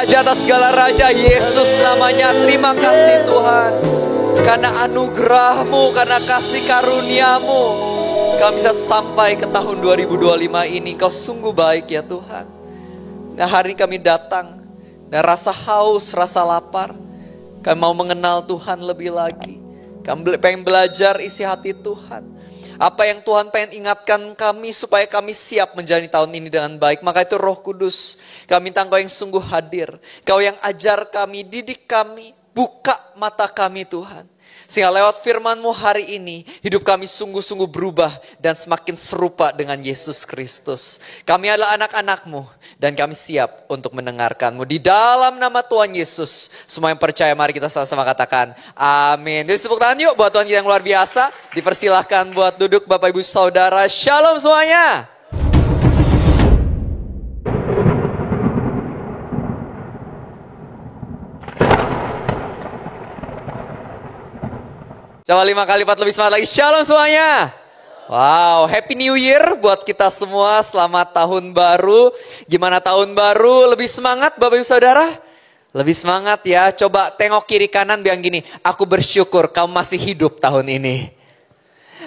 Raja atas segala raja, Yesus namanya. Terima kasih Tuhan, karena anugerah-Mu, karena kasih karunia-Mu, kami bisa sampai ke tahun 2025 ini. Kau sungguh baik ya Tuhan. Nah, hari kami datang, dan rasa haus, rasa lapar, kami mau mengenal Tuhan lebih lagi. Kami pengen belajar isi hati Tuhan. Apa yang Tuhan pengen ingatkan kami supaya kami siap menjalani tahun ini dengan baik. Maka itu Roh Kudus, kami minta Engkau yang sungguh hadir. Kau yang ajar kami, didik kami, buka mata kami Tuhan. Sehingga lewat firman-Mu hari ini, hidup kami sungguh-sungguh berubah dan semakin serupa dengan Yesus Kristus. Kami adalah anak-anak-Mu dan kami siap untuk mendengarkan-Mu. Di dalam nama Tuhan Yesus, semua yang percaya mari kita sama-sama katakan amin. Jadi tepuk tangan yuk buat Tuhan kita yang luar biasa. Dipersilahkan buat duduk Bapak Ibu Saudara. Shalom semuanya. Coba 5 kali lipat lebih semangat lagi. Shalom semuanya. Wow, Happy New Year buat kita semua. Selamat tahun baru. Gimana tahun baru? Lebih semangat Bapak Ibu Saudara? Lebih semangat ya. Coba tengok kiri kanan bilang gini, aku bersyukur kamu masih hidup tahun ini.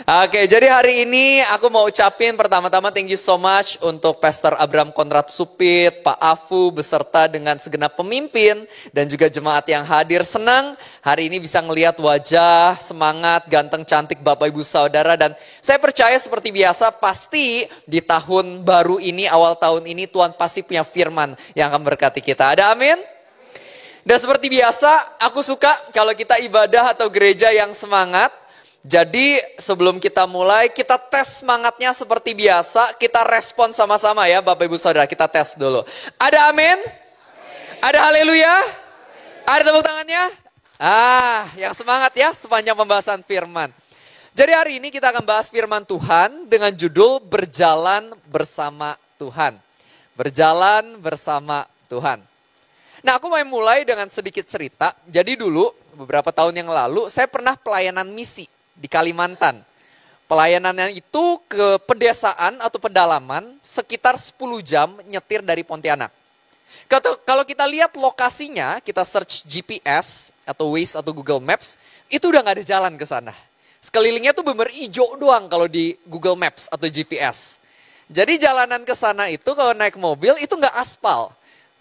Oke, jadi hari ini aku mau ucapin pertama-tama thank you so much untuk Pastor Abraham Konrad Supit, Pak Afu beserta dengan segenap pemimpin dan juga jemaat yang hadir. Senang hari ini bisa ngelihat wajah semangat, ganteng, cantik Bapak Ibu Saudara. Dan saya percaya seperti biasa pasti di tahun baru ini, awal tahun ini Tuhan pasti punya firman yang akan berkati kita. Ada amin? Dan seperti biasa aku suka kalau kita ibadah atau gereja yang semangat. Jadi sebelum kita mulai, kita tes semangatnya seperti biasa. Kita respon sama-sama ya Bapak Ibu Saudara, kita tes dulu. Ada amin? Ada haleluya? Ada tepuk tangannya? Yang semangat ya sepanjang pembahasan firman. Jadi hari ini kita akan bahas firman Tuhan dengan judul Berjalan Bersama Tuhan. Berjalan Bersama Tuhan. Nah, aku mau mulai dengan sedikit cerita. Jadi dulu beberapa tahun yang lalu saya pernah pelayanan misi di Kalimantan. Pelayanannya itu ke pedesaan atau pedalaman sekitar 10 jam nyetir dari Pontianak. Kalau kita lihat lokasinya, kita search GPS atau Waze atau Google Maps, itu udah gak ada jalan ke sana. Sekelilingnya tuh bener hijau doang kalau di Google Maps atau GPS. Jadi jalanan ke sana itu kalau naik mobil itu gak aspal.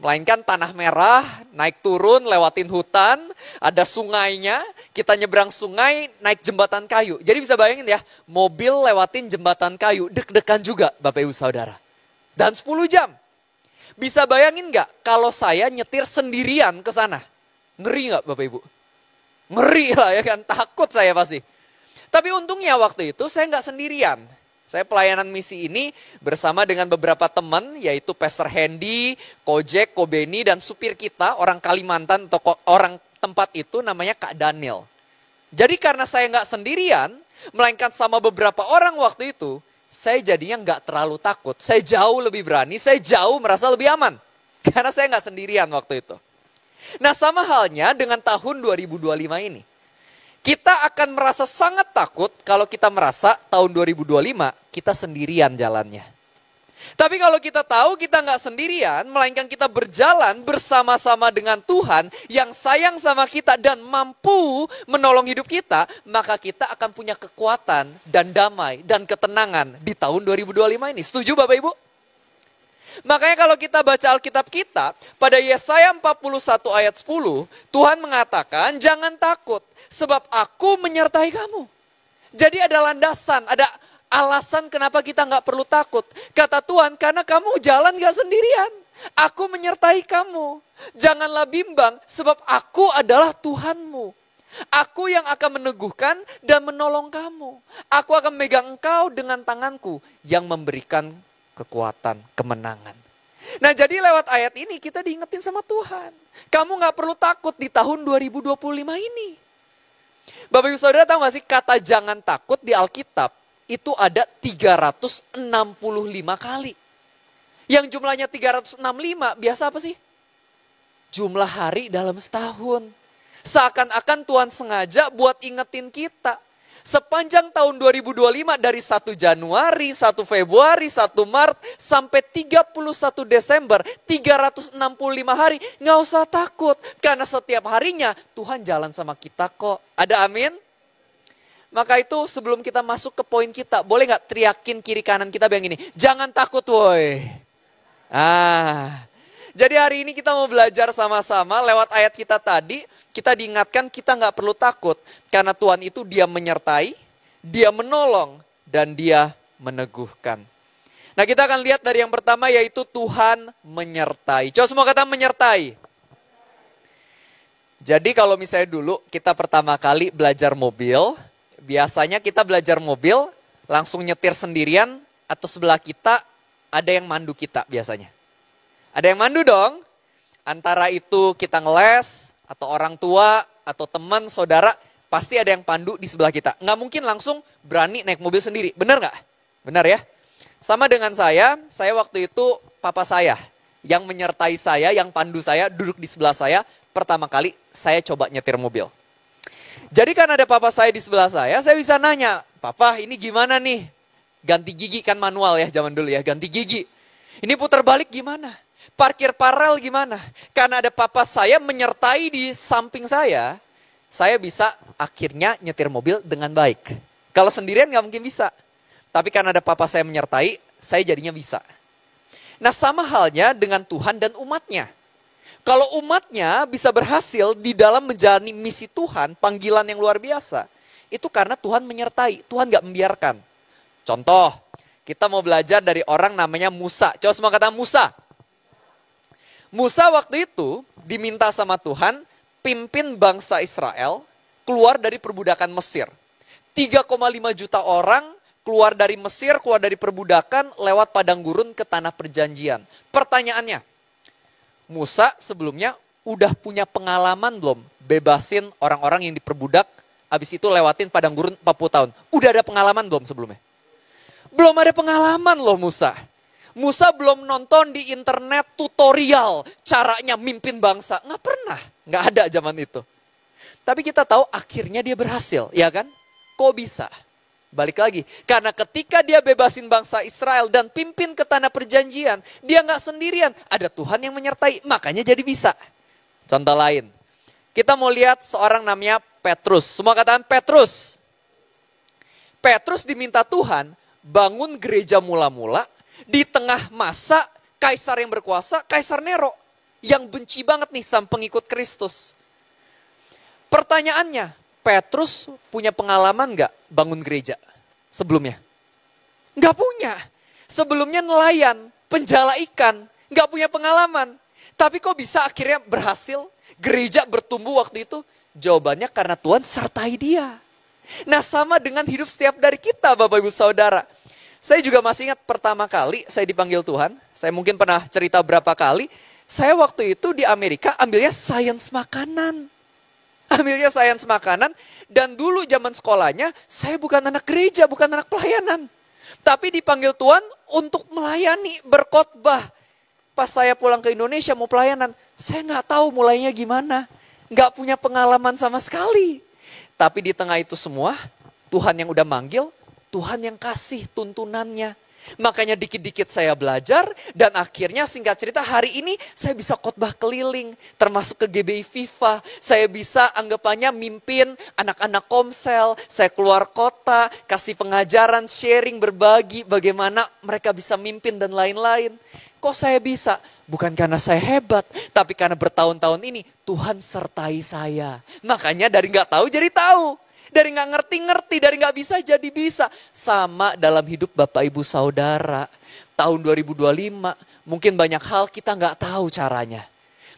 Melainkan tanah merah, naik turun, lewatin hutan, ada sungainya, kita nyebrang sungai, naik jembatan kayu. Jadi bisa bayangin ya, mobil lewatin jembatan kayu, deg-degan juga Bapak Ibu Saudara. Dan 10 jam. Bisa bayangin gak kalau saya nyetir sendirian ke sana? Ngeri gak Bapak Ibu? Ngeri lah ya kan, takut saya pasti. Tapi untungnya waktu itu saya gak sendirian. Saya pelayanan misi ini bersama dengan beberapa teman, yaitu Pastor Hendy, Kojek, Kobeni, dan supir kita, orang Kalimantan atau orang tempat itu namanya Kak Daniel. Jadi karena saya nggak sendirian, melainkan sama beberapa orang waktu itu, saya jadinya nggak terlalu takut. Saya jauh lebih berani, saya jauh merasa lebih aman. Karena saya nggak sendirian waktu itu. Nah sama halnya dengan tahun 2025 ini. Kita akan merasa sangat takut kalau kita merasa tahun 2025 kita sendirian jalannya. Tapi kalau kita tahu kita nggak sendirian, melainkan kita berjalan bersama-sama dengan Tuhan yang sayang sama kita dan mampu menolong hidup kita, maka kita akan punya kekuatan dan damai dan ketenangan di tahun 2025 ini. Setuju Bapak Ibu? Makanya kalau kita baca Alkitab kita, pada Yesaya 41 ayat 10, Tuhan mengatakan jangan takut sebab aku menyertai kamu. Jadi ada landasan, ada alasan kenapa kita gak perlu takut. Kata Tuhan, karena kamu jalan gak sendirian. Aku menyertai kamu. Janganlah bimbang sebab aku adalah Tuhanmu. Aku yang akan meneguhkan dan menolong kamu. Aku akan memegang engkau dengan tanganku yang memberikan kekuatan, kemenangan. Nah jadi lewat ayat ini kita diingetin sama Tuhan. Kamu gak perlu takut di tahun 2025 ini. Bapak Ibu Saudara tahu gak sih kata jangan takut di Alkitab itu ada 365 kali. Yang jumlahnya 365 biasa apa sih? Jumlah hari dalam setahun. Seakan-akan Tuhan sengaja buat ingetin kita. Sepanjang tahun 2025 dari 1 Januari, 1 Februari, 1 Maret sampai 31 Desember, 365 hari, nggak usah takut. Karena setiap harinya Tuhan jalan sama kita kok. Ada amin? Maka itu sebelum kita masuk ke poin kita, boleh nggak teriakin kiri kanan kita bilang gini, jangan takut woi. Jadi hari ini kita mau belajar sama-sama lewat ayat kita tadi. Kita diingatkan kita nggak perlu takut. Karena Tuhan itu dia menyertai, dia menolong, dan dia meneguhkan. Nah kita akan lihat dari yang pertama yaitu Tuhan menyertai. Coba semua kata menyertai. Jadi kalau misalnya dulu kita pertama kali belajar mobil, biasanya kita belajar mobil langsung nyetir sendirian atau sebelah kita ada yang mandu kita biasanya. Ada yang mandu dong. Antara itu kita ngeles, atau orang tua, atau teman, saudara, pasti ada yang pandu di sebelah kita. Nggak mungkin langsung berani naik mobil sendiri. Benar nggak? Benar ya? Sama dengan saya waktu itu papa saya yang menyertai saya, yang pandu saya, duduk di sebelah saya. Pertama kali saya coba nyetir mobil. Jadi karena ada papa saya di sebelah saya bisa nanya, Papa ini gimana nih? Ganti gigi kan manual ya zaman dulu ya, ganti gigi. Ini putar balik gimana? Parkir paralel gimana? Karena ada papa saya menyertai di samping saya bisa akhirnya nyetir mobil dengan baik. Kalau sendirian nggak mungkin bisa. Tapi karena ada papa saya menyertai, saya jadinya bisa. Nah sama halnya dengan Tuhan dan umatnya. Kalau umatnya bisa berhasil di dalam menjalani misi Tuhan, panggilan yang luar biasa, itu karena Tuhan menyertai, Tuhan nggak membiarkan. Contoh, kita mau belajar dari orang namanya Musa. Coba semua kata Musa. Musa waktu itu diminta sama Tuhan pimpin bangsa Israel keluar dari perbudakan Mesir. 3,5 juta orang keluar dari Mesir, keluar dari perbudakan lewat padang gurun ke tanah perjanjian. Pertanyaannya, Musa sebelumnya udah punya pengalaman belum bebasin orang-orang yang diperbudak, habis itu lewatin padang gurun 40 tahun. Udah ada pengalaman belum sebelumnya? Belum ada pengalaman loh Musa. Musa belum nonton di internet tutorial caranya mimpin bangsa. Nggak pernah, nggak ada zaman itu. Tapi kita tahu akhirnya dia berhasil, ya kan? Kok bisa? Balik lagi, karena ketika dia bebasin bangsa Israel dan pimpin ke tanah perjanjian, dia nggak sendirian, ada Tuhan yang menyertai, makanya jadi bisa. Contoh lain, kita mau lihat seorang namanya Petrus. Semua katakan Petrus. Petrus diminta Tuhan bangun gereja mula-mula di tengah masa kaisar yang berkuasa, Kaisar Nero, yang benci banget nih sama pengikut Kristus. Pertanyaannya, Petrus punya pengalaman nggak bangun gereja sebelumnya? Nggak punya. Sebelumnya nelayan, penjala ikan, nggak punya pengalaman. Tapi kok bisa akhirnya berhasil, gereja bertumbuh waktu itu? Jawabannya karena Tuhan sertai dia. Nah sama dengan hidup setiap dari kita Bapak Ibu Saudara. Saya juga masih ingat pertama kali saya dipanggil Tuhan. Saya mungkin pernah cerita berapa kali. Saya waktu itu di Amerika ambilnya sains makanan. Ambilnya sains makanan. Dan dulu zaman sekolahnya saya bukan anak gereja, bukan anak pelayanan. Tapi dipanggil Tuhan untuk melayani, berkhotbah. Pas saya pulang ke Indonesia mau pelayanan, saya nggak tahu mulainya gimana. Nggak punya pengalaman sama sekali. Tapi di tengah itu semua, Tuhan yang udah manggil, Tuhan yang kasih tuntunannya. Makanya dikit-dikit saya belajar dan akhirnya singkat cerita hari ini saya bisa khotbah keliling. Termasuk ke GBI FIFA. Saya bisa anggapannya mimpin anak-anak komsel. Saya keluar kota, kasih pengajaran, sharing, berbagi bagaimana mereka bisa mimpin dan lain-lain. Kok saya bisa? Bukan karena saya hebat, tapi karena bertahun-tahun ini Tuhan sertai saya. Makanya dari nggak tahu jadi tahu. Dari nggak ngerti-ngerti, dari nggak bisa jadi bisa. Sama dalam hidup Bapak Ibu Saudara. Tahun 2025, mungkin banyak hal kita nggak tahu caranya.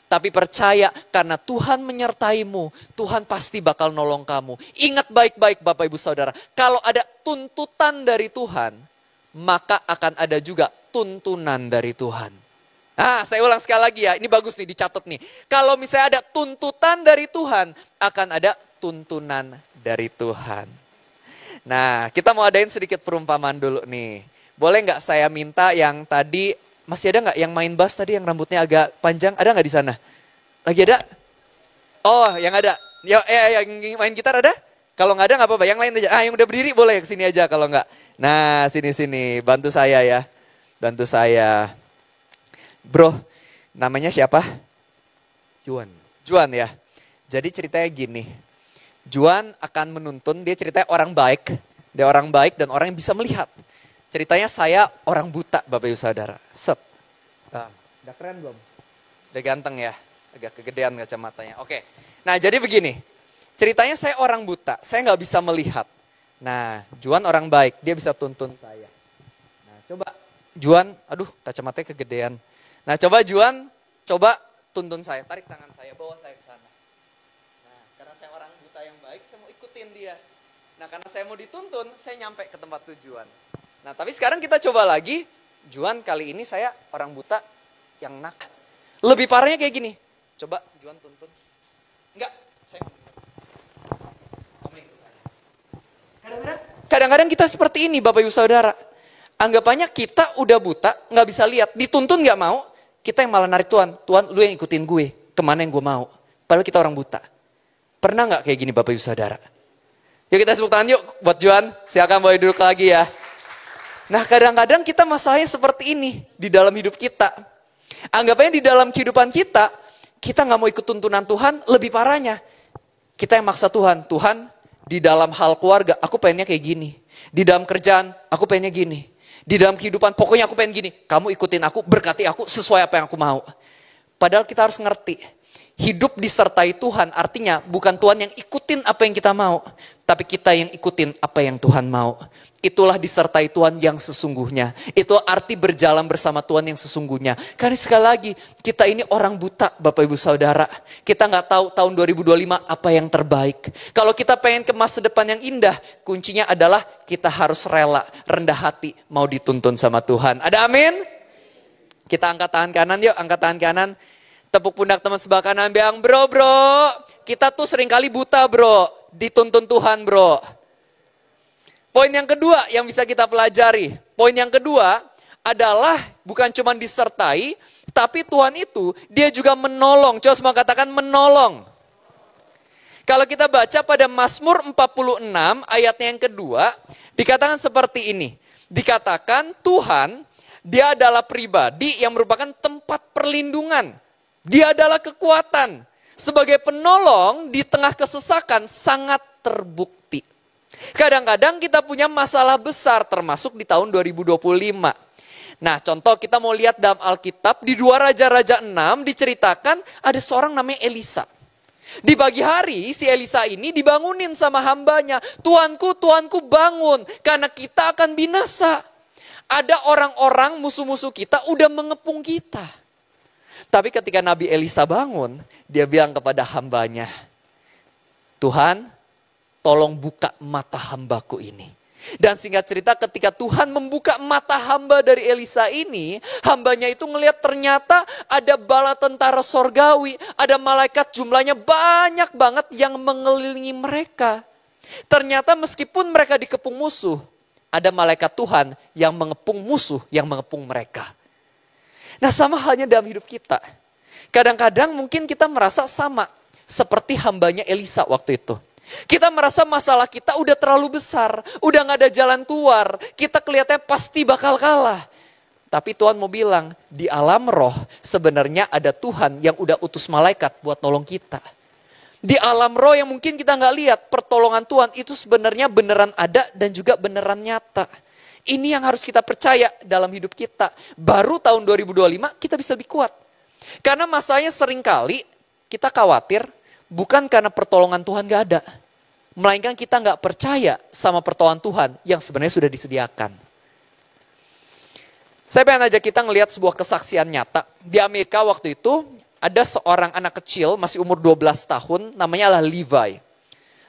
Tapi percaya karena Tuhan menyertaimu, Tuhan pasti bakal nolong kamu. Ingat baik-baik Bapak Ibu Saudara, kalau ada tuntutan dari Tuhan, maka akan ada juga tuntunan dari Tuhan. Nah, saya ulang sekali lagi ya, ini bagus nih dicatat nih. Kalau misalnya ada tuntutan dari Tuhan, akan ada tuntunan dari Tuhan. Nah, kita mau adain sedikit perumpamaan dulu nih. Boleh nggak saya minta yang tadi, masih ada nggak yang main bass tadi yang rambutnya agak panjang? Ada nggak di sana? Lagi ada? Oh, yang ada. Ya, yang main gitar ada? Kalau nggak ada nggak apa-apa, yang lain aja. Yang udah berdiri boleh ke sini aja kalau nggak. Nah, sini, bantu saya ya. Bantu saya. Bro, namanya siapa? Juan. Juan ya. Jadi ceritanya gini. Juan akan menuntun, dia ceritanya orang baik. Dia orang baik dan orang yang bisa melihat. Ceritanya saya orang buta, Bapak Ibu Saudara. Set. Nah, udah keren belum? Udah ganteng ya? Agak kegedean kacamatanya. Oke. Nah, jadi begini. Ceritanya saya orang buta, saya nggak bisa melihat. Nah, Juan orang baik, dia bisa tuntun saya. Nah, coba Juan, aduh kacamatanya kegedean. Nah, coba Juan, coba tuntun saya, tarik tangan saya, bawa saya ke sana. Nah, karena saya orang buta yang baik, saya mau ikutin dia. Nah, karena saya mau dituntun, saya nyampe ke tempat tujuan. Nah, tapi sekarang kita coba lagi, Juan kali ini saya orang buta yang nakal. Lebih parahnya kayak gini, coba Juan tuntun. Enggak, saya kadang-kadang kita seperti ini Bapak Ibu Saudara. Anggapannya kita udah buta, nggak bisa lihat, dituntun nggak mau, kita yang malah narik Tuhan. Tuhan, lu yang ikutin gue, kemana yang gue mau. Padahal kita orang buta. Pernah nggak kayak gini Bapak Ibu Saudara? Yuk kita tepuk tangan yuk buat Juan, silakan boleh duduk lagi ya. Nah kadang-kadang kita masalahnya seperti ini di dalam hidup kita. Anggapannya di dalam kehidupan kita nggak mau ikut tuntunan Tuhan, lebih parahnya. Kita yang maksa Tuhan, Tuhan, di dalam hal keluarga, aku pengennya kayak gini. Di dalam kerjaan, aku pengennya gini. Di dalam kehidupan, pokoknya aku pengen gini. Kamu ikutin aku, berkati aku sesuai apa yang aku mau. Padahal kita harus ngerti. Hidup disertai Tuhan artinya bukan Tuhan yang ikutin apa yang kita mau. Tapi kita yang ikutin apa yang Tuhan mau. Itulah disertai Tuhan yang sesungguhnya. Itu arti berjalan bersama Tuhan yang sesungguhnya. Karena sekali lagi, kita ini orang buta Bapak Ibu Saudara. Kita nggak tahu tahun 2025 apa yang terbaik. Kalau kita pengen ke masa depan yang indah, kuncinya adalah kita harus rela, rendah hati, mau dituntun sama Tuhan. Ada amin? Kita angkat tangan kanan yuk, angkat tangan kanan. Tepuk pundak teman sebelah kanan, bilang bro, kita tuh seringkali buta bro, dituntun Tuhan bro. Poin yang kedua yang bisa kita pelajari. Poin yang kedua adalah bukan cuma disertai, tapi Tuhan itu dia juga menolong. Coba semua katakan menolong. Kalau kita baca pada Mazmur 46 ayatnya yang kedua, dikatakan seperti ini. Dikatakan Tuhan, dia adalah pribadi yang merupakan tempat perlindungan. Dia adalah kekuatan. Sebagai penolong di tengah kesesakan sangat terbukti. Kadang-kadang kita punya masalah besar termasuk di tahun 2025. Nah contoh kita mau lihat dalam Alkitab di 2 Raja-Raja 6 diceritakan ada seorang namanya Elisa. Di pagi hari si Elisa ini dibangunin sama hambanya. Tuanku bangun karena kita akan binasa. Ada orang-orang musuh-musuh kita udah mengepung kita. Tapi ketika Nabi Elisa bangun, dia bilang kepada hambanya, Tuhan, tolong buka mata hambaku ini. Dan singkat cerita ketika Tuhan membuka mata hamba dari Elisa ini, hambanya itu ngelihat ternyata ada bala tentara sorgawi, ada malaikat jumlahnya banyak banget yang mengelilingi mereka. Ternyata meskipun mereka dikepung musuh, ada malaikat Tuhan yang mengepung musuh, yang mengepung mereka. Nah sama halnya dalam hidup kita. Kadang-kadang mungkin kita merasa sama seperti hambanya Elisa waktu itu. Kita merasa masalah kita udah terlalu besar, udah gak ada jalan keluar, kita kelihatannya pasti bakal kalah. Tapi Tuhan mau bilang, di alam roh sebenarnya ada Tuhan yang udah utus malaikat buat nolong kita. Di alam roh yang mungkin kita gak lihat, pertolongan Tuhan itu sebenarnya beneran ada dan juga beneran nyata. Ini yang harus kita percaya dalam hidup kita. Baru tahun 2025 kita bisa lebih kuat. Karena masalahnya seringkali kita khawatir bukan karena pertolongan Tuhan gak ada. Melainkan kita gak percaya sama pertolongan Tuhan yang sebenarnya sudah disediakan. Saya pengen ajak kita ngelihat sebuah kesaksian nyata. Di Amerika waktu itu ada seorang anak kecil masih umur 12 tahun namanya adalah Levi.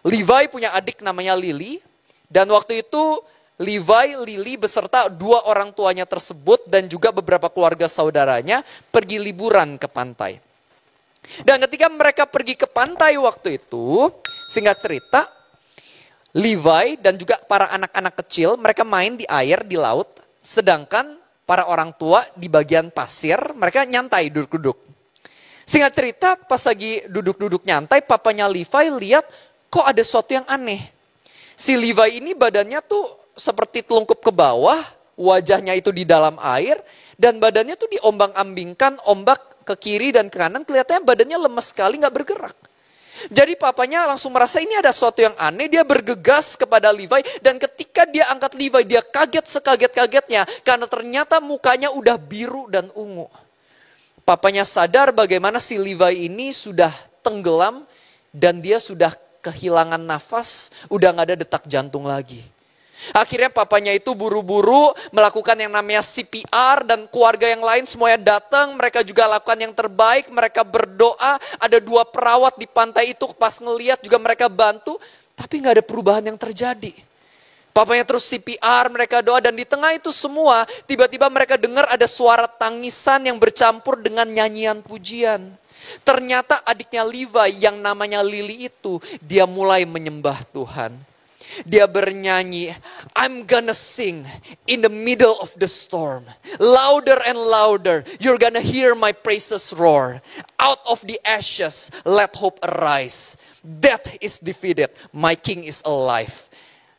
Levi punya adik namanya Lily. Dan waktu itu Levi, Lily beserta 2 orang tuanya tersebut dan juga beberapa keluarga saudaranya pergi liburan ke pantai. Dan ketika mereka pergi ke pantai waktu itu, singkat cerita, Levi dan juga para anak-anak kecil, mereka main di air, di laut. Sedangkan para orang tua di bagian pasir, mereka nyantai, duduk-duduk. Singkat cerita, pas lagi duduk-duduk nyantai, papanya Levi lihat, kok ada sesuatu yang aneh. Si Levi ini badannya tuh seperti telungkup ke bawah, wajahnya itu di dalam air, dan badannya tuh diombang-ambingkan, ombak ke kiri dan ke kanan, kelihatannya badannya lemes sekali, gak bergerak. Jadi papanya langsung merasa ini ada sesuatu yang aneh, dia bergegas kepada Levi, dan ketika dia angkat Levi, dia kaget sekaget-kagetnya, karena ternyata mukanya udah biru dan ungu. Papanya sadar bagaimana si Levi ini sudah tenggelam, dan dia sudah kehilangan nafas, udah gak ada detak jantung lagi. Akhirnya papanya itu buru-buru melakukan yang namanya CPR, dan keluarga yang lain semuanya datang, mereka juga lakukan yang terbaik, mereka berdoa, ada 2 perawat di pantai itu pas ngeliat juga mereka bantu, tapi gak ada perubahan yang terjadi. Papanya terus CPR, mereka doa, dan di tengah itu semua tiba-tiba mereka dengar ada suara tangisan yang bercampur dengan nyanyian pujian. Ternyata adiknya Levi yang namanya Lili itu, dia mulai menyembah Tuhan. Dia bernyanyi, I'm gonna sing in the middle of the storm. Louder and louder, you're gonna hear my praises roar. Out of the ashes, let hope arise. Death is defeated, my king is alive.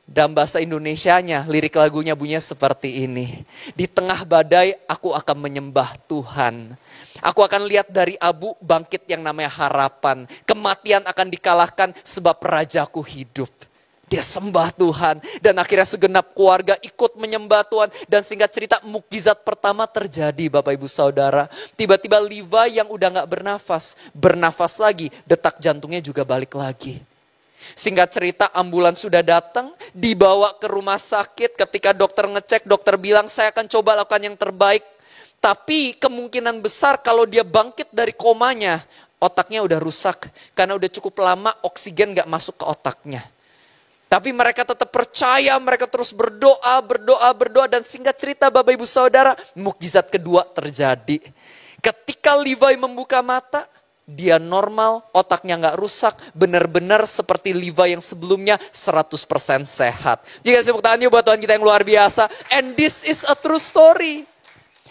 Dalam bahasa Indonesianya, lirik lagunya bunyinya seperti ini. Di tengah badai, aku akan menyembah Tuhan. Aku akan lihat dari abu bangkit yang namanya harapan. Kematian akan dikalahkan sebab rajaku hidup. Dia sembah Tuhan, dan akhirnya segenap keluarga ikut menyembah Tuhan. Dan singkat cerita, mukjizat pertama terjadi Bapak Ibu Saudara. Tiba-tiba Levi yang udah gak bernafas lagi, detak jantungnya juga balik lagi. Singkat cerita, ambulans sudah datang, dibawa ke rumah sakit. Ketika dokter ngecek, dokter bilang saya akan coba lakukan yang terbaik. Tapi kemungkinan besar kalau dia bangkit dari komanya, otaknya udah rusak. Karena udah cukup lama oksigen gak masuk ke otaknya. Tapi mereka tetap percaya, mereka terus berdoa. Dan singkat cerita Bapak Ibu Saudara, mukjizat kedua terjadi. Ketika Levi membuka mata, dia normal, otaknya gak rusak. Benar-benar seperti Levi yang sebelumnya 100% sehat. Jika tepuk tangan yuk buat Tuhan kita yang luar biasa. And this is a true story.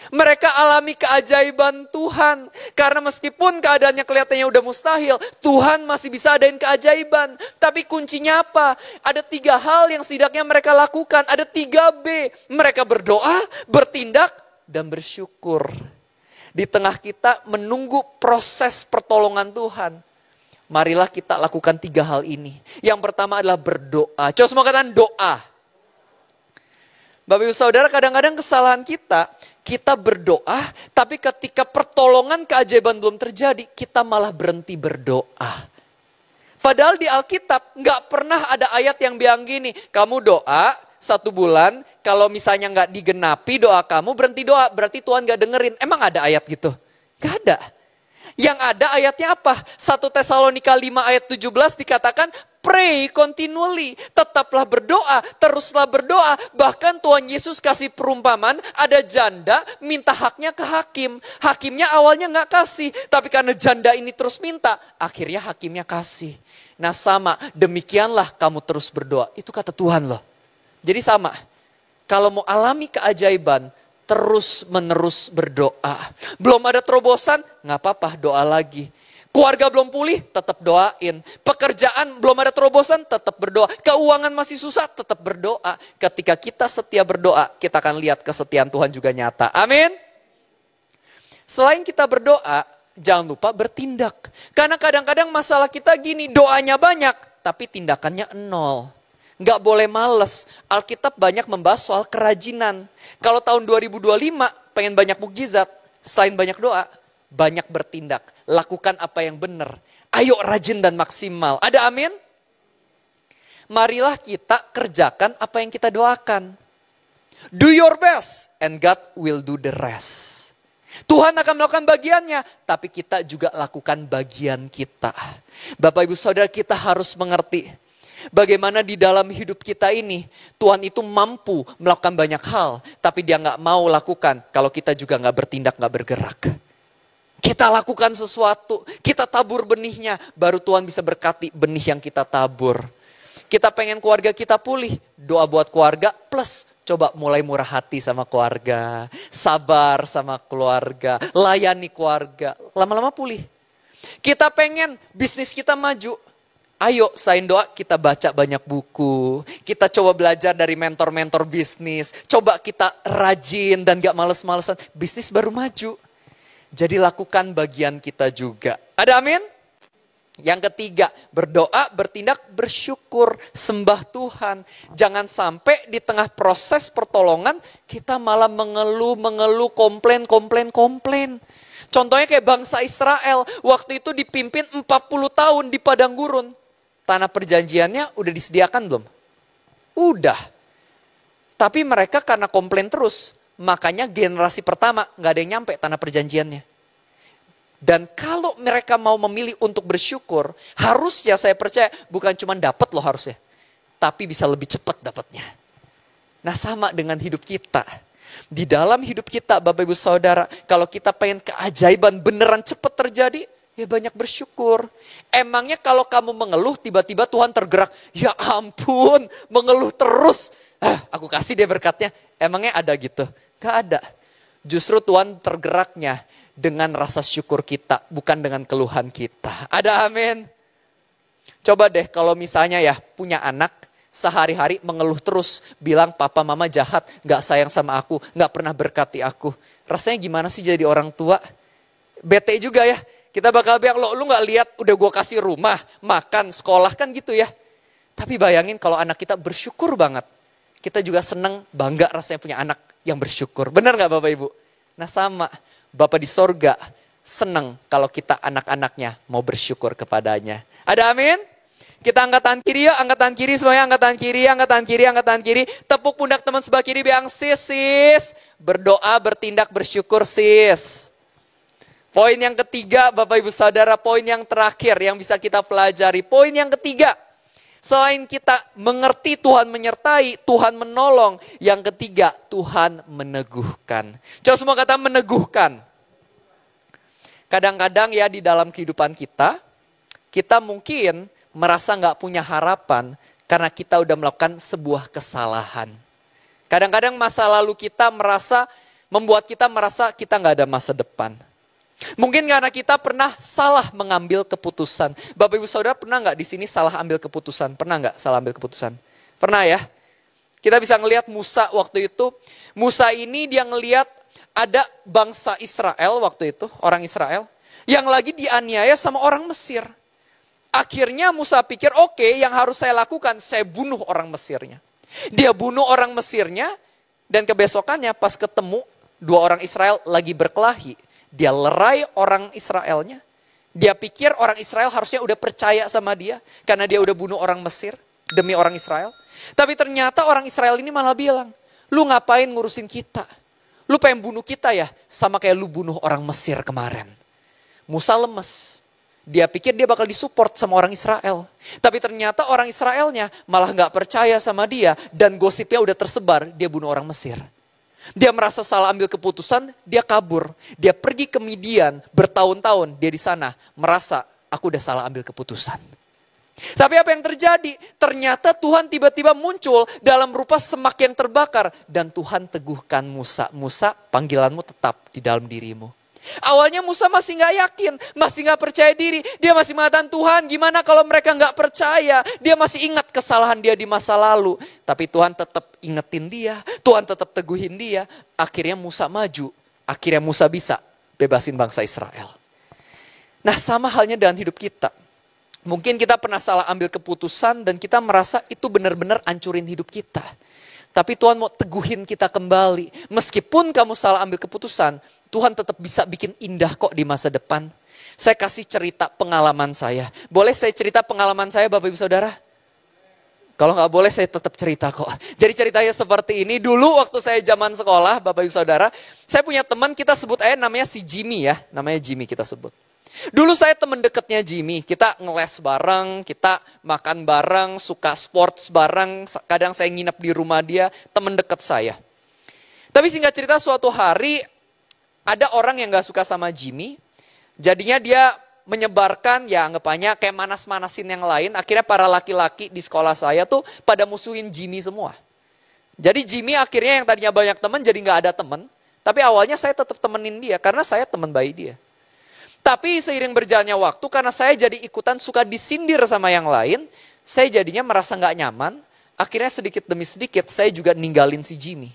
Mereka alami keajaiban Tuhan. Karena meskipun keadaannya kelihatannya udah mustahil, Tuhan masih bisa adain keajaiban. Tapi kuncinya apa? Ada 3 hal yang setidaknya mereka lakukan. Ada 3B. Mereka berdoa, bertindak, dan bersyukur. Di tengah kita menunggu proses pertolongan Tuhan, marilah kita lakukan 3 hal ini. Yang pertama adalah berdoa. Coba semua katakan doa. Bapak Ibu Saudara, kadang-kadang kesalahan kita berdoa, tapi ketika pertolongan keajaiban belum terjadi, kita malah berhenti berdoa. Padahal di Alkitab nggak pernah ada ayat yang bilang gini, kamu doa 1 bulan, kalau misalnya nggak digenapi doa kamu, berhenti doa, berarti Tuhan nggak dengerin. Emang ada ayat gitu? Nggak ada. Yang ada ayatnya apa? 1 Tesalonika 5 ayat 17 dikatakan, pray continually, tetaplah berdoa, teruslah berdoa. Bahkan Tuhan Yesus kasih perumpamaan, ada janda minta haknya ke hakim. Hakimnya awalnya gak kasih, tapi karena janda ini terus minta, akhirnya hakimnya kasih. Nah sama, demikianlah kamu terus berdoa. Itu kata Tuhan loh. Jadi sama, kalau mau alami keajaiban, terus menerus berdoa. Belum ada terobosan, gak apa-apa doa lagi. Keluarga belum pulih, tetap doain. Pekerjaan belum ada terobosan, tetap berdoa. Keuangan masih susah, tetap berdoa. Ketika kita setia berdoa, kita akan lihat kesetiaan Tuhan juga nyata. Amin. Selain kita berdoa, jangan lupa bertindak. Karena kadang-kadang masalah kita gini, doanya banyak, tapi tindakannya 0. Nggak boleh males. Alkitab banyak membahas soal kerajinan. Kalau tahun 2025 pengen banyak mukjizat, selain banyak doa, banyak bertindak. Lakukan apa yang benar. Ayo rajin dan maksimal. Ada amin? Marilah kita kerjakan apa yang kita doakan. Do your best and God will do the rest. Tuhan akan melakukan bagiannya, tapi kita juga lakukan bagian kita. Bapak Ibu Saudara, kita harus mengerti bagaimana di dalam hidup kita ini Tuhan itu mampu melakukan banyak hal, tapi Dia nggak mau lakukan kalau kita juga nggak bertindak, nggak bergerak. Kita lakukan sesuatu, kita tabur benihnya, baru Tuhan bisa berkati benih yang kita tabur. Kita pengen keluarga kita pulih, doa buat keluarga plus coba mulai murah hati sama keluarga, sabar sama keluarga, layani keluarga, lama-lama pulih. Kita pengen bisnis kita maju, Ayo selain doa kita baca banyak buku. Kita coba belajar dari mentor-mentor bisnis. Coba kita rajin dan gak males-malesan. Bisnis baru maju. Jadi lakukan bagian kita juga. Ada amin? Yang ketiga, berdoa, bertindak, bersyukur, sembah Tuhan. Jangan sampai di tengah proses pertolongan kita malah mengeluh, komplain. Contohnya kayak bangsa Israel, waktu itu dipimpin 40 tahun di padang gurun. Tanah perjanjiannya udah disediakan belum? Udah. Tapi mereka karena komplain terus, makanya generasi pertama gak ada yang nyampe tanah perjanjiannya. Dan kalau mereka mau memilih untuk bersyukur, harusnya saya percaya bukan cuma dapat loh harusnya. Tapi bisa lebih cepat dapatnya. Nah sama dengan hidup kita. Di dalam hidup kita Bapak Ibu Saudara, kalau kita pengen keajaiban beneran cepat terjadi, ya banyak bersyukur. Emangnya kalau kamu mengeluh tiba-tiba Tuhan tergerak, ya ampun mengeluh terus. Aku kasih dia berkatnya, emangnya ada gitu? Gak ada. Justru Tuhan tergeraknya dengan rasa syukur kita, bukan dengan keluhan kita. Ada amin? Coba deh kalau misalnya ya punya anak, sehari-hari mengeluh terus, bilang papa mama jahat, gak sayang sama aku, gak pernah berkati aku. Rasanya gimana sih jadi orang tua? Bete juga ya, kita bakal bilang, lu gak lihat udah gue kasih rumah, makan, sekolah kan gitu ya. Tapi bayangin kalau anak kita bersyukur banget. Kita juga seneng, bangga rasanya punya anak yang bersyukur. Benar gak Bapak Ibu? Nah sama, Bapak di sorga seneng kalau kita anak-anaknya mau bersyukur kepadanya. Ada amin? Kita angkat tangan kiri ya, angkat tangan kiri semuanya, angkat tangan kiri, angkat tangan kiri, angkat tangan kiri. Tepuk pundak teman sebelah kiri, bilang sis. Berdoa, bertindak, bersyukur sis. Poin yang ketiga Bapak Ibu Saudara, poin yang terakhir yang bisa kita pelajari. Poin yang ketiga, selain kita mengerti Tuhan menyertai, Tuhan menolong. Yang ketiga, Tuhan meneguhkan. Coba semua kata meneguhkan. Kadang-kadang ya di dalam kehidupan kita mungkin merasa gak punya harapan karena kita udah melakukan sebuah kesalahan. Kadang-kadang masa lalu kita membuat kita merasa kita gak ada masa depan. Mungkin karena kita pernah salah mengambil keputusan. Bapak Ibu Saudara pernah gak di sini salah ambil keputusan? Pernah gak salah ambil keputusan? Pernah ya? Kita bisa ngelihat Musa waktu itu. Musa ini dia ngelihat ada bangsa Israel waktu itu, orang Israel, yang lagi dianiaya sama orang Mesir. Akhirnya Musa pikir, oke, yang harus saya lakukan, saya bunuh orang Mesirnya. Dia bunuh orang Mesirnya, dan kebesokannya pas ketemu dua orang Israel lagi berkelahi, dia lerai orang Israelnya. Dia pikir orang Israel harusnya udah percaya sama dia, karena dia udah bunuh orang Mesir demi orang Israel. Tapi ternyata orang Israel ini malah bilang, lu ngapain ngurusin kita? Lu pengen bunuh kita ya? Sama kayak lu bunuh orang Mesir kemarin. Musa lemes. Dia pikir dia bakal disupport sama orang Israel. Tapi ternyata orang Israelnya malah gak percaya sama dia. Dan gosipnya udah tersebar, dia bunuh orang Mesir. Dia merasa salah ambil keputusan, dia kabur. Dia pergi ke Midian, bertahun-tahun dia di sana. Merasa, aku udah salah ambil keputusan. Tapi apa yang terjadi? Ternyata Tuhan tiba-tiba muncul dalam rupa semak yang terbakar. Dan Tuhan teguhkan Musa. Musa, panggilanmu tetap di dalam dirimu. Awalnya Musa masih gak yakin, masih gak percaya diri. Dia masih mengatakan, Tuhan gimana kalau mereka gak percaya? Dia masih ingat kesalahan dia di masa lalu. Tapi Tuhan tetap ingetin dia, Tuhan tetap teguhin dia. Akhirnya Musa maju, akhirnya Musa bisa bebasin bangsa Israel. Nah sama halnya dengan hidup kita. Mungkin kita pernah salah ambil keputusan dan kita merasa itu benar-benar hancurin hidup kita. Tapi Tuhan mau teguhin kita kembali. Meskipun kamu salah ambil keputusan, Tuhan tetap bisa bikin indah kok di masa depan. Saya kasih cerita pengalaman saya. Boleh saya cerita pengalaman saya Bapak Ibu Saudara? Kalau nggak boleh saya tetap cerita kok. Jadi ceritanya seperti ini. Dulu waktu saya zaman sekolah Bapak Ibu Saudara, saya punya teman kita sebut aja namanya si Jimmy ya. Namanya Jimmy kita sebut. Dulu saya teman dekatnya Jimmy, kita ngeles bareng, kita makan bareng, suka sports bareng, kadang saya nginep di rumah dia, teman dekat saya. Tapi singkat cerita suatu hari ada orang yang gak suka sama Jimmy, jadinya dia menyebarkan ya anggapannya kayak manas-manasin yang lain, akhirnya para laki-laki di sekolah saya tuh pada musuhin Jimmy semua. Jadi Jimmy akhirnya yang tadinya banyak teman jadi gak ada teman, tapi awalnya saya tetap temenin dia karena saya teman baik dia. Tapi seiring berjalannya waktu, karena saya jadi ikutan suka disindir sama yang lain, saya jadinya merasa nggak nyaman. Akhirnya sedikit demi sedikit saya juga ninggalin si Jimmy.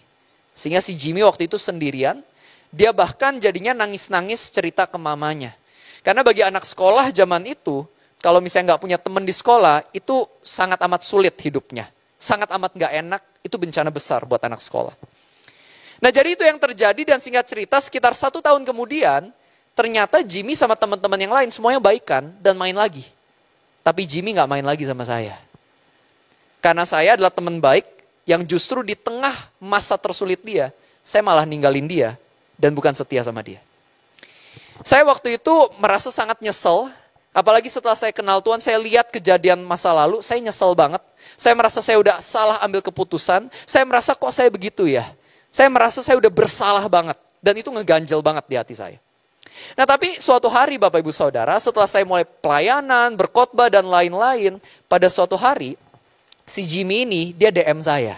Sehingga si Jimmy waktu itu sendirian, dia bahkan jadinya nangis-nangis cerita ke mamanya. Karena bagi anak sekolah zaman itu, kalau misalnya nggak punya teman di sekolah, itu sangat amat sulit hidupnya. Sangat amat nggak enak, itu bencana besar buat anak sekolah. Nah jadi itu yang terjadi, dan singkat cerita sekitar 1 tahun kemudian, ternyata Jimmy sama teman-teman yang lain semuanya baikan dan main lagi. Tapi Jimmy nggak main lagi sama saya. Karena saya adalah teman baik yang justru di tengah masa tersulit dia, saya malah ninggalin dia dan bukan setia sama dia. Saya waktu itu merasa sangat nyesel, apalagi setelah saya kenal Tuhan, saya lihat kejadian masa lalu, saya nyesel banget. Saya merasa saya udah salah ambil keputusan, saya merasa kok saya begitu ya. Saya merasa saya udah bersalah banget, dan itu ngeganjel banget di hati saya. Nah tapi suatu hari Bapak Ibu Saudara, setelah saya mulai pelayanan, berkhotbah dan lain-lain, pada suatu hari si Jimmy ini dia DM saya.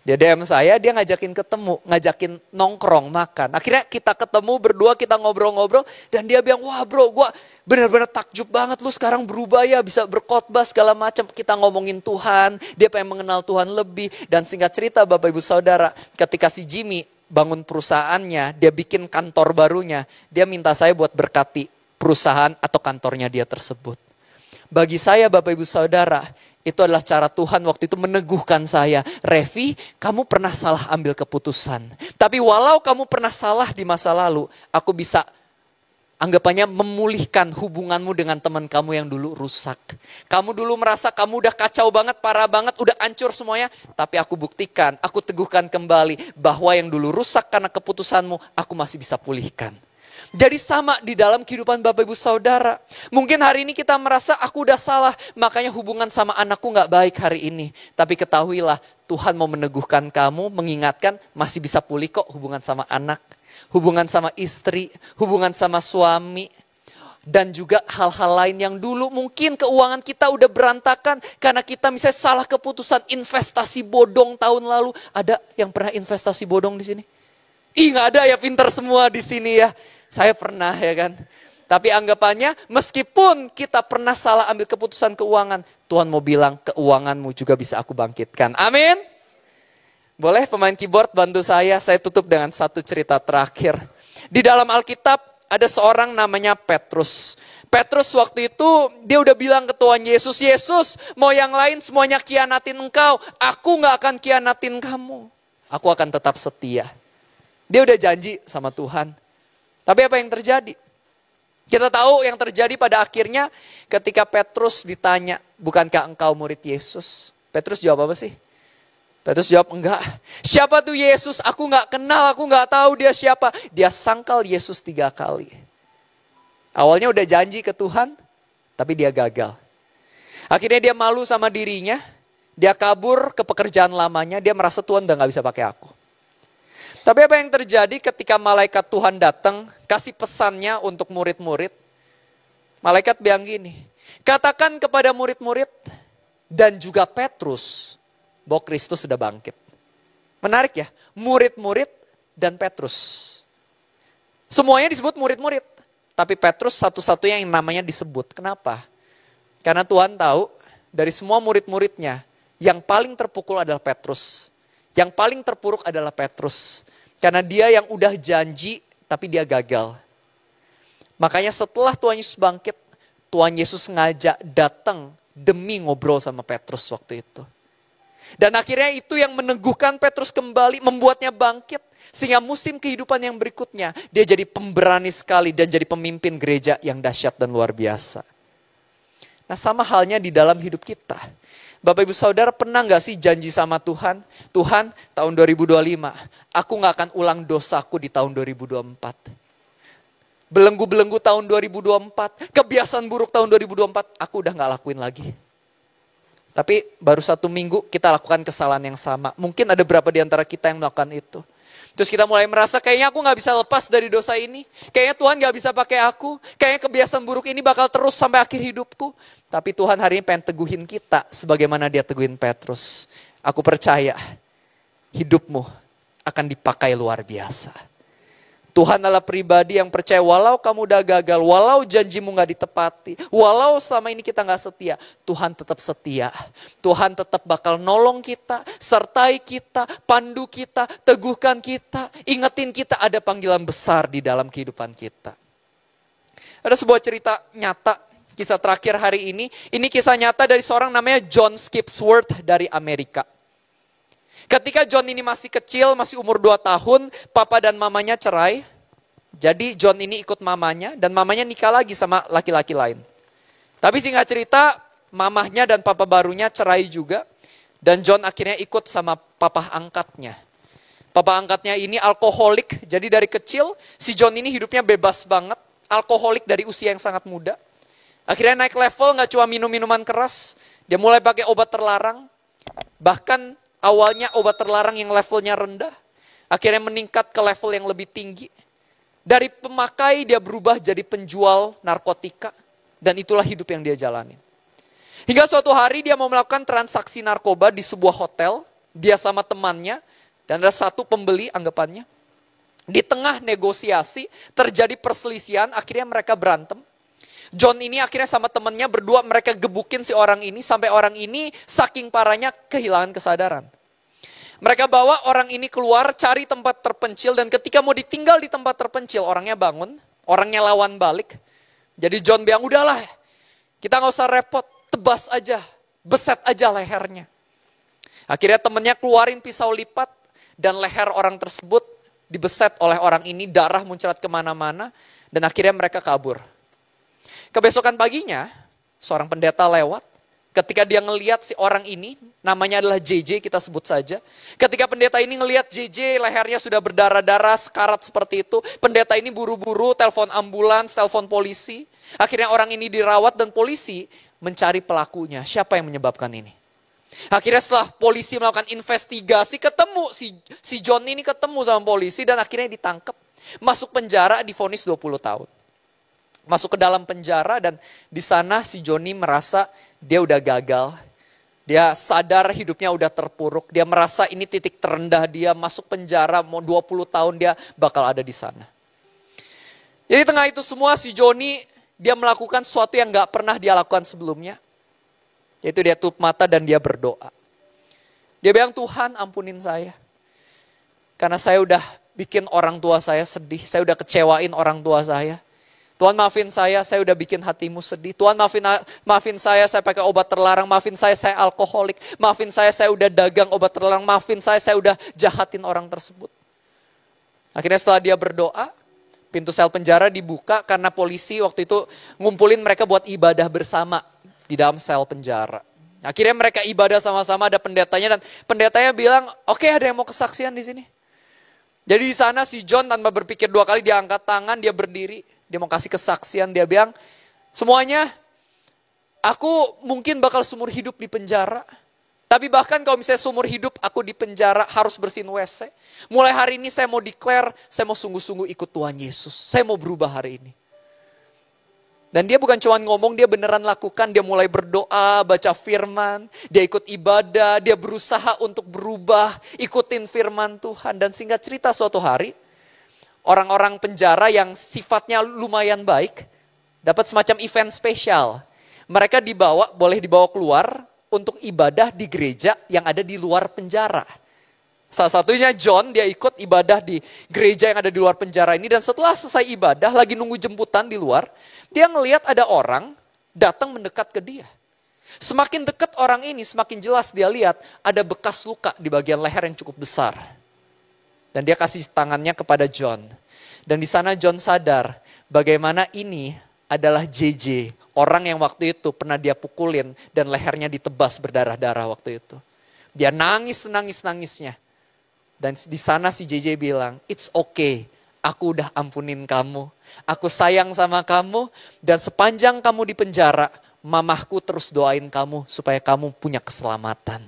Dia DM saya, dia ngajakin ketemu, ngajakin nongkrong, makan. Akhirnya kita ketemu berdua, kita ngobrol-ngobrol, dan dia bilang, wah bro, gue benar-benar takjub banget, lu sekarang berubah ya, bisa berkhotbah segala macam. Kita ngomongin Tuhan, dia pengen mengenal Tuhan lebih. Dan singkat cerita Bapak Ibu Saudara, ketika si Jimmy bangun perusahaannya, dia bikin kantor barunya, dia minta saya buat berkati perusahaan atau kantornya dia tersebut. Bagi saya Bapak Ibu Saudara, itu adalah cara Tuhan waktu itu meneguhkan saya. Revi, kamu pernah salah ambil keputusan. Tapi walau kamu pernah salah di masa lalu, aku bisa anggapannya memulihkan hubunganmu dengan teman kamu yang dulu rusak. Kamu dulu merasa kamu udah kacau banget, parah banget, udah hancur semuanya. Tapi aku buktikan, aku teguhkan kembali bahwa yang dulu rusak karena keputusanmu, aku masih bisa pulihkan. Jadi sama di dalam kehidupan Bapak Ibu Saudara. Mungkin hari ini kita merasa aku udah salah, makanya hubungan sama anakku gak baik hari ini. Tapi ketahuilah Tuhan mau meneguhkan kamu, mengingatkan masih bisa pulih kok hubungan sama anak. Hubungan sama istri, hubungan sama suami. Dan juga hal-hal lain yang dulu mungkin keuangan kita udah berantakan. Karena kita misalnya salah keputusan investasi bodong tahun lalu. Ada yang pernah investasi bodong di sini? Ih gak ada ya, pintar semua di sini ya. Saya pernah ya kan. Tapi anggapannya meskipun kita pernah salah ambil keputusan keuangan, Tuhan mau bilang keuanganmu juga bisa aku bangkitkan. Amin. Boleh pemain keyboard bantu saya tutup dengan satu cerita terakhir. Di dalam Alkitab ada seorang namanya Petrus. Petrus waktu itu dia udah bilang ke Tuhan Yesus, Yesus mau yang lain semuanya kianatin engkau, aku gak akan kianatin kamu. Aku akan tetap setia. Dia udah janji sama Tuhan. Tapi apa yang terjadi? Kita tahu yang terjadi pada akhirnya ketika Petrus ditanya, bukankah engkau murid Yesus? Petrus jawab apa sih? Petrus jawab enggak. Siapa tuh Yesus? Aku gak kenal, aku gak tahu dia siapa. Dia sangkal Yesus 3 kali. Awalnya udah janji ke Tuhan, tapi dia gagal. Akhirnya dia malu sama dirinya, dia kabur ke pekerjaan lamanya, dia merasa Tuhan udah gak bisa pakai aku. Tapi apa yang terjadi ketika malaikat Tuhan datang, kasih pesannya untuk murid-murid. Malaikat bilang gini, katakan kepada murid-murid dan juga Petrus bahwa Kristus sudah bangkit. Menarik ya, murid-murid dan Petrus. Semuanya disebut murid-murid, tapi Petrus satu-satunya yang namanya disebut. Kenapa? Karena Tuhan tahu dari semua murid-muridnya, yang paling terpukul adalah Petrus. Yang paling terpuruk adalah Petrus. Karena dia yang udah janji, tapi dia gagal. Makanya setelah Tuhan Yesus bangkit, Tuhan Yesus ngajak datang demi ngobrol sama Petrus waktu itu. Dan akhirnya itu yang meneguhkan Petrus kembali, membuatnya bangkit. Sehingga musim kehidupan yang berikutnya, dia jadi pemberani sekali dan jadi pemimpin gereja yang dahsyat dan luar biasa. Nah sama halnya di dalam hidup kita. Bapak Ibu Saudara pernah gak sih janji sama Tuhan? Tuhan tahun 2025, aku gak akan ulang dosaku di tahun 2024. Belenggu-belenggu tahun 2024, kebiasaan buruk tahun 2024, aku udah gak lakuin lagi. Tapi baru 1 minggu kita lakukan kesalahan yang sama. Mungkin ada berapa di antara kita yang melakukan itu. Terus kita mulai merasa kayaknya aku gak bisa lepas dari dosa ini. Kayaknya Tuhan gak bisa pakai aku. Kayaknya kebiasaan buruk ini bakal terus sampai akhir hidupku. Tapi Tuhan hari ini pengen teguhin kita sebagaimana dia teguhin Petrus. Aku percaya hidupmu akan dipakai luar biasa. Tuhan adalah pribadi yang percaya walau kamu udah gagal, walau janjimu gak ditepati, walau selama ini kita gak setia, Tuhan tetap setia. Tuhan tetap bakal nolong kita, sertai kita, pandu kita, teguhkan kita, ingetin kita ada panggilan besar di dalam kehidupan kita. Ada sebuah cerita nyata, kisah terakhir hari ini kisah nyata dari seorang namanya John Skipsworth dari Amerika. Ketika John ini masih kecil, masih umur 2 tahun, papa dan mamanya cerai. Jadi John ini ikut mamanya dan mamanya nikah lagi sama laki-laki lain. Tapi singkat cerita, mamahnya dan papa barunya cerai juga. Dan John akhirnya ikut sama papa angkatnya. Papa angkatnya ini alkoholik, jadi dari kecil si John ini hidupnya bebas banget. Alkoholik dari usia yang sangat muda. Akhirnya naik level, gak cuma minum-minuman keras. Dia mulai pakai obat terlarang. Bahkan awalnya obat terlarang yang levelnya rendah, akhirnya meningkat ke level yang lebih tinggi. Dari pemakai dia berubah jadi penjual narkotika, dan itulah hidup yang dia jalani. Hingga suatu hari dia mau melakukan transaksi narkoba di sebuah hotel, dia sama temannya, dan ada satu pembeli anggapannya. Di tengah negosiasi terjadi perselisihan, akhirnya mereka berantem. John ini akhirnya sama temennya berdua mereka gebukin si orang ini sampai orang ini saking parahnya kehilangan kesadaran. Mereka bawa orang ini keluar cari tempat terpencil dan ketika mau ditinggal di tempat terpencil orangnya bangun, orangnya lawan balik. Jadi John bilang udahlah kita gak usah repot, tebas aja, beset aja lehernya. Akhirnya temennya keluarin pisau lipat dan leher orang tersebut dibeset oleh orang ini, darah muncrat kemana-mana dan akhirnya mereka kabur. Kebesokan paginya, seorang pendeta lewat. Ketika dia ngelihat si orang ini, namanya adalah JJ, kita sebut saja. Ketika pendeta ini ngelihat JJ, lehernya sudah berdarah-darah, sekarat seperti itu. Pendeta ini buru-buru, telepon ambulans, telepon polisi. Akhirnya orang ini dirawat dan polisi mencari pelakunya. Siapa yang menyebabkan ini? Akhirnya setelah polisi melakukan investigasi, ketemu si John ini ketemu sama polisi dan akhirnya ditangkap. Masuk penjara, divonis 20 tahun. Masuk ke dalam penjara dan di sana si Johnny merasa dia udah gagal. Dia sadar hidupnya udah terpuruk. Dia merasa ini titik terendah dia, masuk penjara mau 20 tahun dia bakal ada di sana. Jadi tengah itu semua si Johnny dia melakukan sesuatu yang gak pernah dia lakukan sebelumnya. Yaitu dia tutup mata dan dia berdoa. Dia bilang Tuhan ampunin saya. Karena saya udah bikin orang tua saya sedih. Saya udah kecewain orang tua saya. Tuhan maafin saya udah bikin hatimu sedih. Tuhan maafin saya pakai obat terlarang. Maafin saya alkoholik. Maafin saya udah dagang obat terlarang. Maafin saya udah jahatin orang tersebut. Akhirnya setelah dia berdoa, pintu sel penjara dibuka karena polisi waktu itu ngumpulin mereka buat ibadah bersama di dalam sel penjara. Akhirnya mereka ibadah sama-sama, ada pendetanya dan pendetanya bilang, oke, ada yang mau kesaksian di sini. Jadi di sana si John tanpa berpikir 2 kali dia angkat tangan, dia berdiri. Dia mau kasih kesaksian, dia bilang, semuanya aku mungkin bakal seumur hidup di penjara. Tapi bahkan kalau misalnya seumur hidup aku di penjara harus bersihin WC. Mulai hari ini saya mau declare, saya mau sungguh-sungguh ikut Tuhan Yesus. Saya mau berubah hari ini. Dan dia bukan cuma ngomong, dia beneran lakukan. Dia mulai berdoa, baca firman, dia ikut ibadah, dia berusaha untuk berubah, ikutin firman Tuhan. Dan singkat cerita suatu hari, orang-orang penjara yang sifatnya lumayan baik, dapat semacam event spesial. Mereka boleh dibawa keluar untuk ibadah di gereja yang ada di luar penjara. Salah satunya John, dia ikut ibadah di gereja yang ada di luar penjara ini. Dan setelah selesai ibadah, lagi nunggu jemputan di luar, dia ngelihat ada orang datang mendekat ke dia. Semakin dekat orang ini, semakin jelas dia lihat ada bekas luka di bagian leher yang cukup besar. Dan dia kasih tangannya kepada John. Dan di sana John sadar bagaimana ini adalah JJ. Orang yang waktu itu pernah dia pukulin dan lehernya ditebas berdarah-darah waktu itu. Dia nangis-nangisnya. Dan di sana si JJ bilang, it's okay, aku udah ampunin kamu. Aku sayang sama kamu dan sepanjang kamu di penjara, mamahku terus doain kamu supaya kamu punya keselamatan.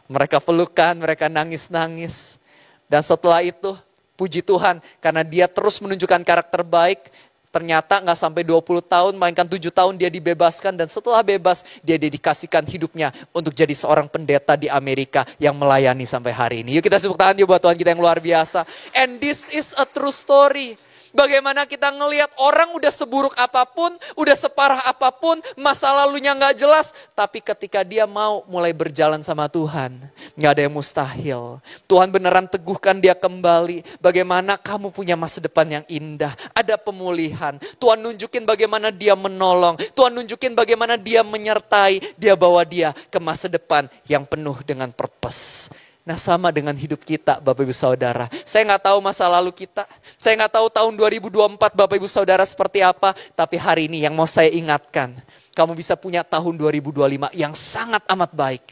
Mereka pelukan, mereka nangis-nangis. Dan setelah itu, puji Tuhan, karena dia terus menunjukkan karakter baik, Ternyata nggak sampai 20 tahun, melainkan 7 tahun dia dibebaskan. Dan setelah bebas, dia dedikasikan hidupnya untuk jadi seorang pendeta di Amerika yang melayani sampai hari ini. Yuk kita tepuk tangan yuk buat Tuhan kita yang luar biasa. And this is a true story. Bagaimana kita ngelihat orang udah seburuk apapun, udah separah apapun, masa lalunya nggak jelas. Tapi ketika dia mau mulai berjalan sama Tuhan, nggak ada yang mustahil. Tuhan beneran teguhkan dia kembali. Bagaimana kamu punya masa depan yang indah. Ada pemulihan. Tuhan nunjukin bagaimana dia menolong. Tuhan nunjukin bagaimana dia menyertai. Dia bawa dia ke masa depan yang penuh dengan purpose. Nah sama dengan hidup kita Bapak Ibu Saudara. Saya nggak tahu masa lalu kita. Saya nggak tahu tahun 2024 Bapak Ibu Saudara seperti apa. Tapi hari ini yang mau saya ingatkan. Kamu bisa punya tahun 2025 yang sangat amat baik.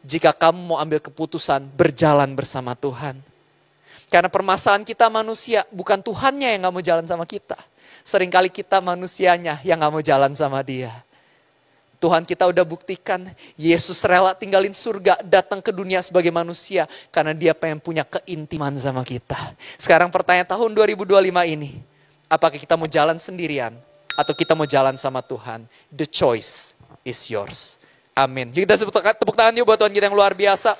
Jika kamu mau ambil keputusan berjalan bersama Tuhan. Karena permasalahan kita manusia, bukan Tuhannya yang nggak mau jalan sama kita. Seringkali kita manusianya yang nggak mau jalan sama Dia. Tuhan kita udah buktikan, Yesus rela tinggalin surga, datang ke dunia sebagai manusia. Karena dia pengen punya keintiman sama kita. Sekarang pertanyaan tahun 2025 ini, apakah kita mau jalan sendirian? Atau kita mau jalan sama Tuhan? The choice is yours. Amin. Kita tepuk tangan yuk buat Tuhan kita yang luar biasa.